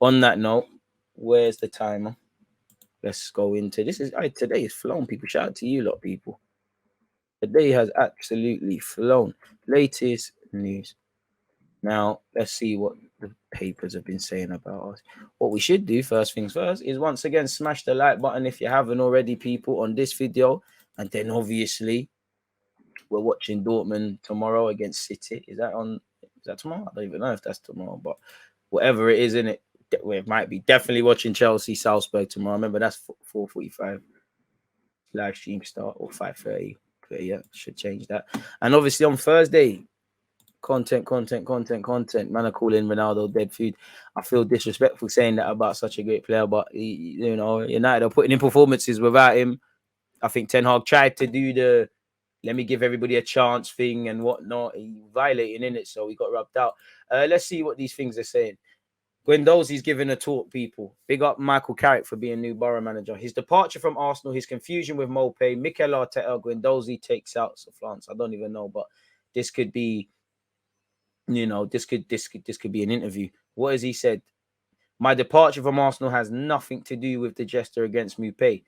On that note, where's the timer? Let's go into this. Today is flown, people. Shout out to you lot, people. The day has absolutely flown. Latest news. Now, let's see what the papers have been saying about us. What we should do, first things first, is once again smash the like button if you haven't already, people, on this video. And then obviously, we're watching Dortmund tomorrow against City. Is that tomorrow? I don't even know if that's tomorrow, but whatever it is, in it, we might be definitely watching Chelsea Salzburg tomorrow. Remember, that's 4:45 live stream start, or 5:30. But yeah, should change that. And obviously on Thursday, content. Man, I call in Ronaldo dead food. I feel disrespectful saying that about such a great player, but United are putting in performances without him. I think Ten Hag tried to do the let me give everybody a chance thing and whatnot. He violating in it, so he got rubbed out. Let's see what these things are saying. Guendouzi's giving a talk, people. Big up Michael Carrick for being new Borough manager. His departure from Arsenal, his confusion with Mopé, Mikel Arteta, Guendouzi takes out France. I don't even know, but this could be, this could be an interview. What has he said? My departure from Arsenal has nothing to do with the gesture against Mopé.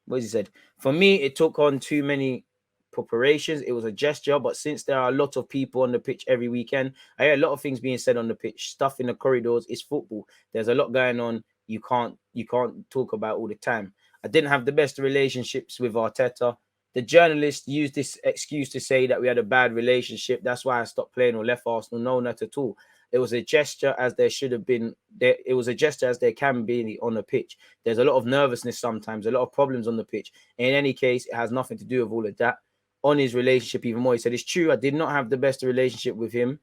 What has he said? For me, it took on too many preparations. It was a gesture, but since there are a lot of people on the pitch every weekend, I hear a lot of things being said on the pitch, stuff in the corridors. It's football. There's a lot going on. You can't talk about all the time. I didn't have the best relationships with Arteta. The journalist used this excuse to say that we had a bad relationship. That's why I stopped playing or left Arsenal. No, not at all. It was a gesture as there should have been. It was a gesture as there can be on the pitch. There's a lot of nervousness sometimes, a lot of problems on the pitch. In any case, it has nothing to do with all of that. On his relationship, even more, he said, it's true, I did not have the best relationship with him.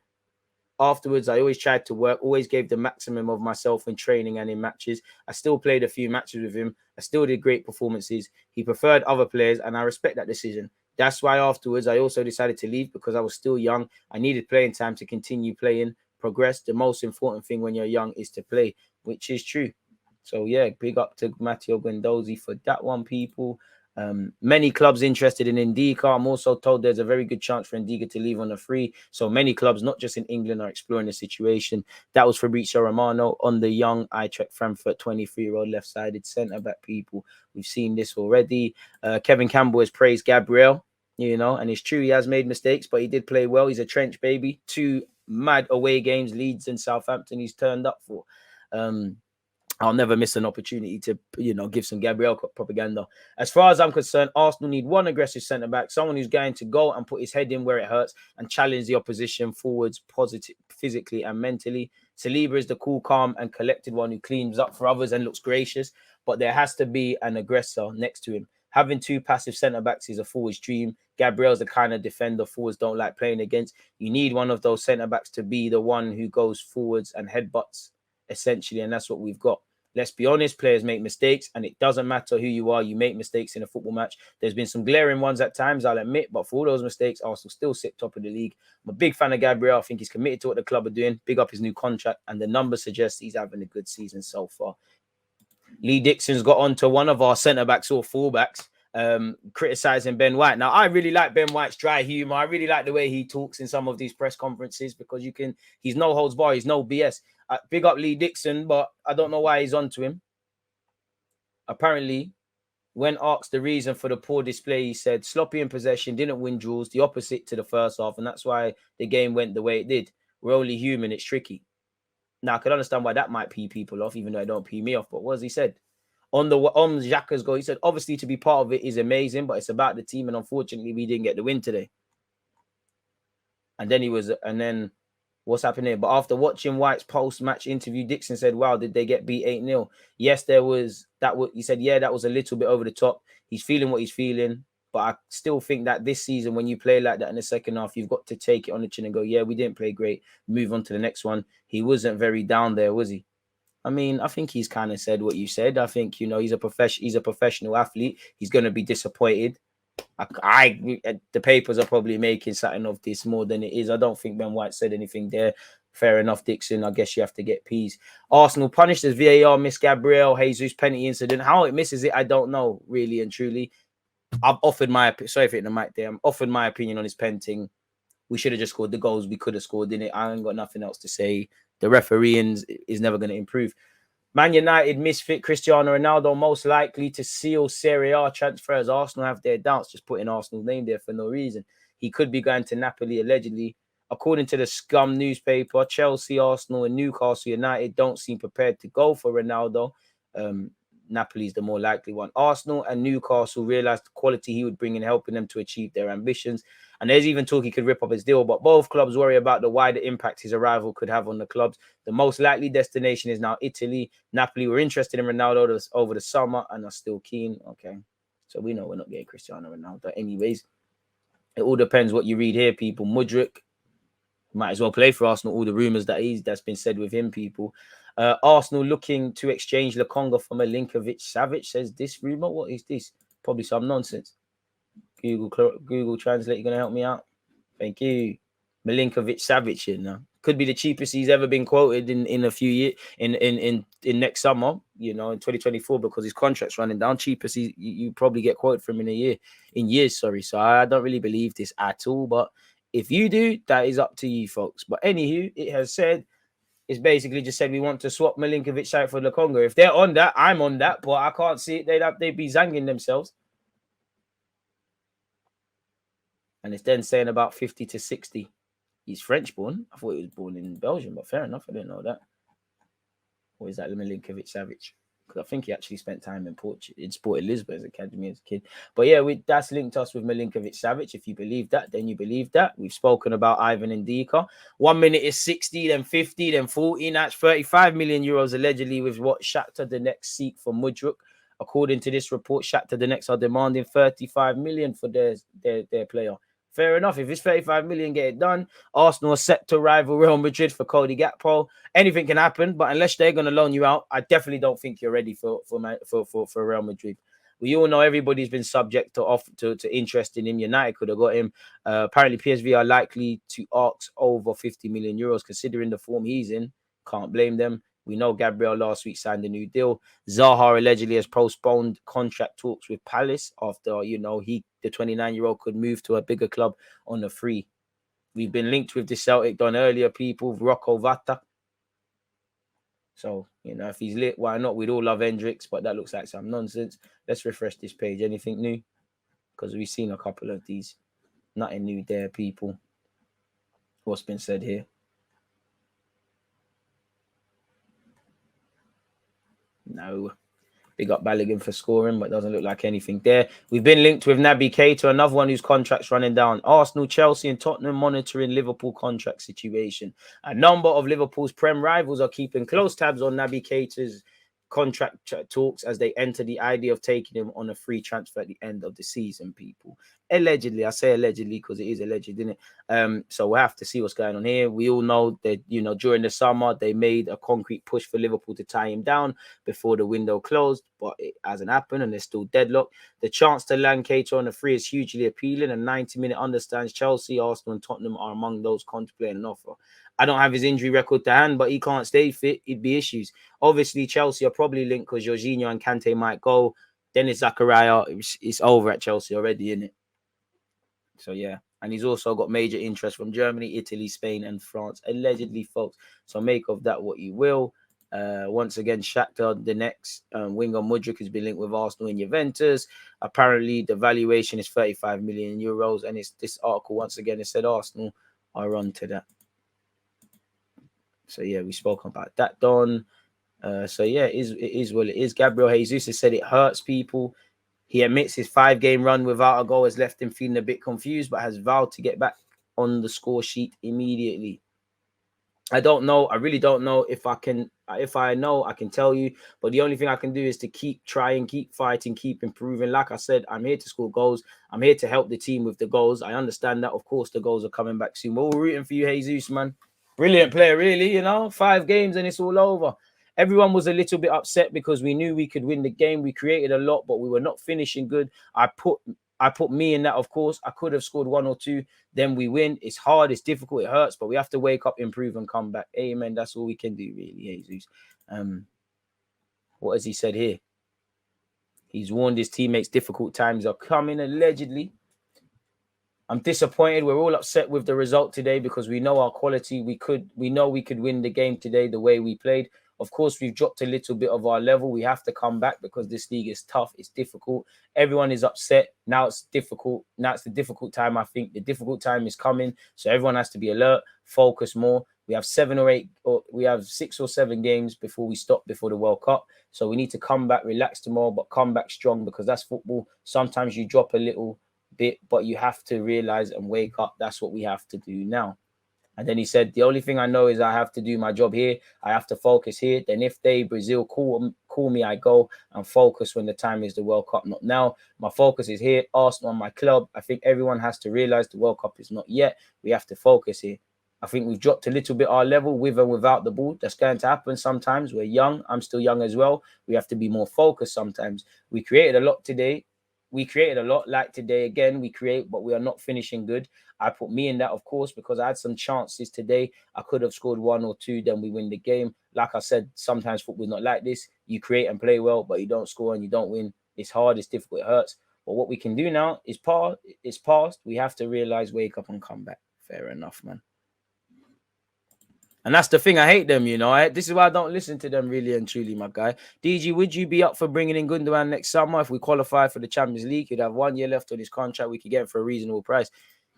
Afterwards, I always tried to work, always gave the maximum of myself in training and in matches. I still played a few matches with him. I still did great performances. He preferred other players, and I respect that decision. That's why afterwards, I also decided to leave because I was still young. I needed playing time to continue playing, progress. The most important thing when you're young is to play, which is true. So, yeah, big up to Matteo Guendouzi for that one, people. Many clubs interested in Ndika. I'm also told there's a very good chance for Ndika to leave on a free. So many clubs, not just in England, are exploring the situation. That was Fabrizio Romano on the young Eintracht Frankfurt 23-year-old left-sided centre-back, people. We've seen this already. Kevin Campbell has praised Gabriel, and it's true he has made mistakes, but he did play well. He's a trench baby. 2 mad away games, Leeds and Southampton, he's turned up for. I'll never miss an opportunity to, give some Gabriel propaganda. As far as I'm concerned, Arsenal need one aggressive centre-back, someone who's going to go and put his head in where it hurts and challenge the opposition forwards positive, physically and mentally. Saliba is the cool, calm and collected one who cleans up for others and looks gracious, but there has to be an aggressor next to him. Having 2 passive centre-backs is a forward's dream. Gabriel's the kind of defender forwards don't like playing against. You need one of those centre-backs to be the one who goes forwards and headbutts, essentially, and that's what we've got. Let's be honest, players make mistakes, and it doesn't matter who you are. You make mistakes in a football match. There's been some glaring ones at times, I'll admit, but for all those mistakes, Arsenal still sit top of the league. I'm a big fan of Gabriel. I think he's committed to what the club are doing. Big up his new contract, and the numbers suggest he's having a good season so far. Lee Dixon's got on to one of our centre-backs or full-backs, criticizing Ben White. Now, I really like Ben White's dry humor. I really like the way he talks in some of these press conferences because he's no holds bar, he's no BS. Big up Lee Dixon, but I don't know why he's on to him. Apparently, when asked the reason for the poor display, he said, sloppy in possession, didn't win duels, the opposite to the first half, and that's why the game went the way it did. We're only human, it's tricky. Now, I can understand why that might pee people off, even though it don't pee me off, but what has he said? On Xhaka's goal, he said, obviously to be part of it is amazing, but it's about the team, and unfortunately, we didn't get the win today. And then what's happening here? But after watching White's post-match interview, Dixon said, wow, did they get beat 8-0? Yes, there was that. He said, yeah, that was a little bit over the top. He's feeling what he's feeling. But I still think that this season, when you play like that in the second half, you've got to take it on the chin and go, yeah, we didn't play great. Move on to the next one. He wasn't very down there, was he? I mean, I think he's kind of said what you said. I think, he's a professional athlete. He's going to be disappointed. The papers are probably making something of this more than it is. I don't think Ben White said anything there. Fair enough, Dixon. I guess you have to get peas. Arsenal punished as VAR missed Gabriel Jesus penalty incident. How it misses it, I don't know, really and truly. I've offered sorry for hitting the mic there. I'm offered my opinion on his pen thing. We should have just scored the goals we could have scored in it. I ain't got nothing else to say. the refereeing is never going to improve. Man United misfit Cristiano Ronaldo most likely to seal Serie A transfers. Arsenal have their doubts, just putting Arsenal's name there for no reason. He could be going to Napoli allegedly. According to the Scum newspaper, Chelsea, Arsenal and Newcastle United don't seem prepared to go for Ronaldo. Napoli's the more likely one. Arsenal and Newcastle realised the quality he would bring in helping them to achieve their ambitions. And there's even talk he could rip up his deal, but both clubs worry about the wider impact his arrival could have on the clubs. The most likely destination is now Italy. Napoli were interested in Ronaldo over the summer and are still keen. Okay, so we know we're not getting Cristiano Ronaldo. Anyways, it all depends what you read here, people. Mudryk might as well play for Arsenal. All the rumours that's been said with him, people. Arsenal looking to exchange Lokonga for Milinkovic-Savic, says this rumour. What is this? Probably some nonsense. Google Translate, you going to help me out? Thank you. Milinkovic-Savic, you know. Could be the cheapest he's ever been quoted in a few years, in next summer, you know, in 2024, because his contract's running down. Cheapest you probably get quoted from in years, sorry. So I don't really believe this at all, but if you do, that is up to you, folks. But anywho, it has said, it's basically just said we want to swap Milinkovic-Savic for Lokonga. If they're on that, I'm on that, but I can't see it. They'd be zanging themselves. And it's then saying about 50 to 60. He's French born. I thought he was born in Belgium, but fair enough. I didn't know that. Or is that Milinkovic-Savic? Because I think he actually spent time in Sporting Lisbon's academy as a kid. But yeah, that's linked us with Milinkovic-Savic. If you believe that, then you believe that. We've spoken about Ivan Ndika. 1 minute is 60, then 50, then 40. That's 35 million euros allegedly with what Shakhtar Donetsk seek for Mudryk. According to this report, Shakhtar Donetsk are demanding 35 million for their player. Fair enough. If it's 35 million, get it done. Arsenal are set to rival Real Madrid for Cody Gakpo. Anything can happen, but unless they're going to loan you out, I definitely don't think you're ready for Real Madrid. We all know everybody's been subject to interest in him. United could have got him. Apparently, PSV are likely to ask over 50 million euros, considering the form he's in. Can't blame them. We know Gabriel last week signed a new deal. Zaha allegedly has postponed contract talks with Palace after, you know, the 29-year-old could move to a bigger club on a free. We've been linked with the Celtic done earlier, people, Rocco Vata. So, you know, if he's lit, why not? We'd all love Hendricks, but that looks like some nonsense. Let's refresh this page. Anything new? Because we've seen a couple of these. Nothing new there, people. What's been said here? No. Big up Balogun for scoring, but doesn't look like anything there. We've been linked with Naby Keïta, another one whose contract's running down. Arsenal, Chelsea and Tottenham monitoring Liverpool contract situation. A number of Liverpool's Prem rivals are keeping close tabs on Naby Keïta's contract talks as they enter the idea of taking him on a free transfer at the end of the season, people. Allegedly, I say allegedly because it is alleged, isn't it? So we'll have to see what's going on here. We all know that, you know, during the summer, they made a concrete push for Liverpool to tie him down before the window closed, but it hasn't happened and they're still deadlocked. The chance to land Keïta on a free is hugely appealing, and 90-minute understands Chelsea, Arsenal and Tottenham are among those contemplating an offer. I don't have his injury record to hand, but he can't stay fit. It'd be issues. Obviously, Chelsea are probably linked because Jorginho and Kante might go. Dennis Zakaria, it's over at Chelsea already, isn't it? So, yeah. And he's also got major interest from Germany, Italy, Spain, and France, allegedly, folks. So make of that what you will. Once again, Shakhtar, the next winger Mudryk has been linked with Arsenal and Juventus. Apparently, the valuation is 35 million euros. And it's this article, once again, it said Arsenal are on to that. So, yeah, we spoke about that, Don. So, yeah, it is what it is. Gabriel Jesus has said it hurts people. He admits his 5-game run without a goal has left him feeling a bit confused, but has vowed to get back on the score sheet immediately. I don't know. I really don't know if I can. If I know, I can tell you. But the only thing I can do is to keep trying, keep fighting, keep improving. Like I said, I'm here to score goals. I'm here to help the team with the goals. I understand that. Of course, the goals are coming back soon. We're all rooting for you, Jesus, man. Brilliant player, really. You know, 5 games and it's all over. Everyone was a little bit upset because we knew we could win the game. We created a lot, but we were not finishing good. I put me in that, of course. I could have scored 1 or 2. Then we win. It's hard. It's difficult. It hurts, but we have to wake up, improve, and come back. Amen. That's all we can do, really, Jesus. What has he said here? He's warned his teammates difficult times are coming, allegedly. I'm disappointed. We're all upset with the result today because we know our quality. We know we could win the game today the way we played. Of course, we've dropped a little bit of our level. We have to come back because this league is tough. It's difficult. Everyone is upset. Now it's difficult. Now it's the difficult time. I think the difficult time is coming. So everyone has to be alert, focus more. We have 6 or 7 games before we stop before the World Cup. So we need to come back, relax tomorrow, but come back strong because that's football. Sometimes you drop a little bit, but you have to realize and wake up. That's what we have to do now. And then he said, the only thing I know is I have to do my job here. I have to focus here. Then if Brazil call me, I go and focus when the time is the World Cup, not now. My focus is here, Arsenal, my club. I think everyone has to realize the World Cup is not yet. We have to focus here. I think we've dropped a little bit our level with and without the ball. That's going to happen sometimes. We're young. I'm still young as well. We have to be more focused sometimes. We created a lot today. We created a lot like today. Again, we create, but we are not finishing good. I put me in that, of course, because I had some chances today. I could have scored 1 or 2, then we win the game. Like I said, sometimes football is not like this. You create and play well, but you don't score and you don't win. It's hard, it's difficult, it hurts. But what we can do now is past. We have to realize, wake up and come back. Fair enough, man. And that's the thing. I hate them, you know. This is why I don't listen to them really and truly, my guy. DG, would you be up for bringing in Guendouzi next summer? If we qualify for the Champions League, he'd have 1 year left on his contract. We could get him for a reasonable price.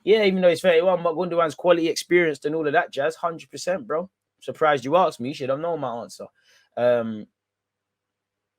Yeah, even though he's 31, but Guendouzi's quality, experienced and all of that jazz, 100%, bro. Surprised you asked me. You should have known my answer.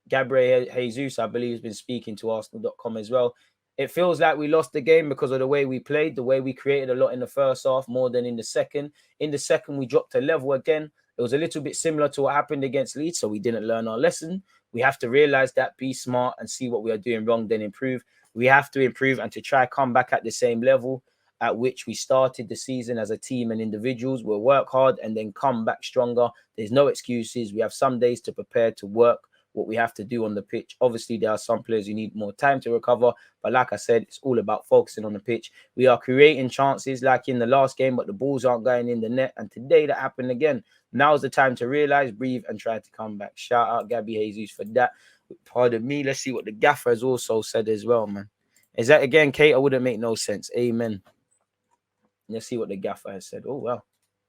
Gabriel Jesus, I believe, has been speaking to Arsenal.com as well. It feels like we lost the game because of the way we played, the way we created a lot in the first half, more than in the second. In the second, we dropped a level again. It was a little bit similar to what happened against Leeds, so we didn't learn our lesson. We have to realize that, be smart and see what we are doing wrong, then improve. We have to improve and to try come back at the same level at which we started the season as a team and individuals. We'll work hard and then come back stronger. There's no excuses. We have some days to prepare to work what we have to do on the pitch. Obviously, there are some players who need more time to recover. But like I said, it's all about focusing on the pitch. We are creating chances like in the last game, but the balls aren't going in the net. And today that happened again. Now's the time to realize, breathe, and try to come back. Shout out Gabby Jesus for that. Pardon me. Let's see what the gaffer has also said as well, man. Is that again, Keïta wouldn't make no sense. Amen. Let's see what the gaffer has said. Oh, well.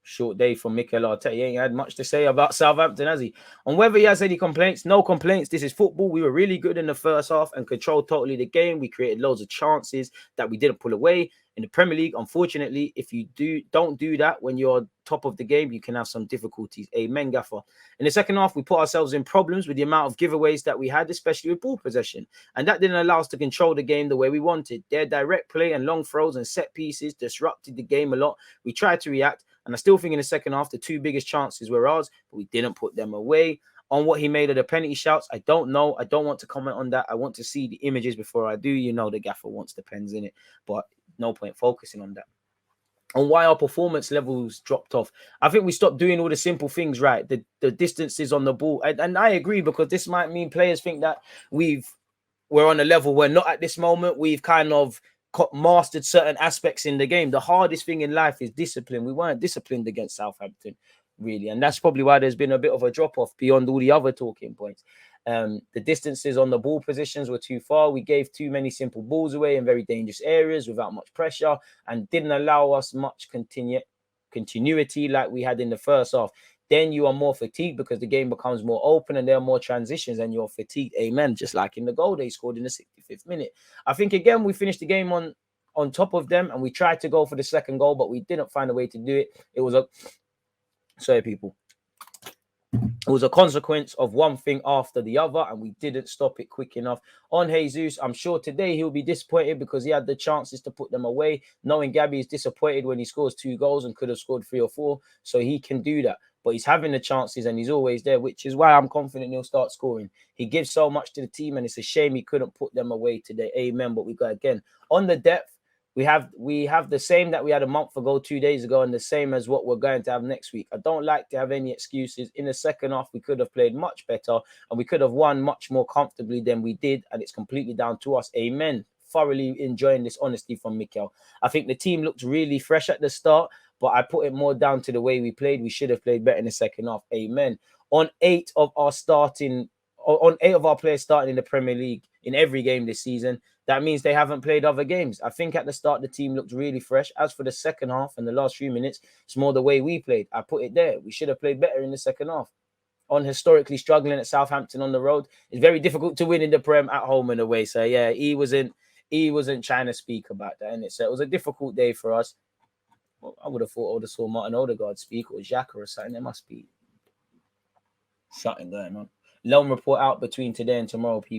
Short day for Mikel Arteta. He ain't had much to say about Southampton, has he? On whether he has any complaints, no complaints. This is football. We were really good in the first half and controlled totally the game. We created loads of chances that we didn't pull away. In the Premier League, unfortunately, if you don't do that when you're top of the game, you can have some difficulties. Amen, gaffer. In the second half, we put ourselves in problems with the amount of giveaways that we had, especially with ball possession. And that didn't allow us to control the game the way we wanted. Their direct play and long throws and set pieces disrupted the game a lot. We tried to react. And I still think in the second half, the 2 biggest chances were ours, but we didn't put them away. On what he made of the penalty shouts, I don't know. I don't want to comment on that. I want to see the images before I do. You know, the gaffer wants the pens in it, but no point focusing on that. On why our performance levels dropped off, I think we stopped doing all the simple things right. The distances on the ball, and I agree, because this might mean players think that we're on a level where not at this moment. We've kind of mastered certain aspects in the game. The hardest thing in life is discipline. We weren't disciplined against Southampton, really, and that's probably why there's been a bit of a drop-off beyond all the other talking points. The distances on the ball positions were too far. We gave too many simple balls away in very dangerous areas without much pressure, and didn't allow us much continuity like we had in the first half. Then you are more fatigued because the game becomes more open and there are more transitions and you're fatigued. Amen. Just like in the goal they scored in the 65th minute. I think, again, we finished the game on top of them, and we tried to go for the second goal, but we didn't find a way to do it. It was It was a consequence of one thing after the other, and we didn't stop it quick enough. On Jesus, I'm sure today he'll be disappointed because he had the chances to put them away. Knowing Gabby is disappointed when he scores 2 goals and could have scored 3 or 4, so he can do that. But he's having the chances and he's always there, which is why I'm confident he'll start scoring. He gives so much to the team, and it's a shame he couldn't put them away today. Amen. But we got, again, on the depth, we have the same that we had a month ago, 2 days ago, and the same as what we're going to have next week. I don't like to have any excuses. In the second half, we could have played much better, and we could have won much more comfortably than we did, and it's completely down to us. Amen. Thoroughly enjoying this honesty from Mikel. I think the team looked really fresh at the start, but I put it more down to the way we played. We should have played better in the second half. Amen. On 8 of our players starting in the Premier League in every game this season. That means they haven't played other games. I think at the start, the team looked really fresh. As for the second half and the last few minutes, it's more the way we played. I put it there. We should have played better in the second half. On historically struggling at Southampton on the road, it's very difficult to win in the Prem at home and away. So yeah, he wasn't trying to speak about that, and so it was a difficult day for us. Well, I would have thought I would have saw Martin Odegaard speak or Xhaka or something. There must be something going on. Loan report out between today and tomorrow, people.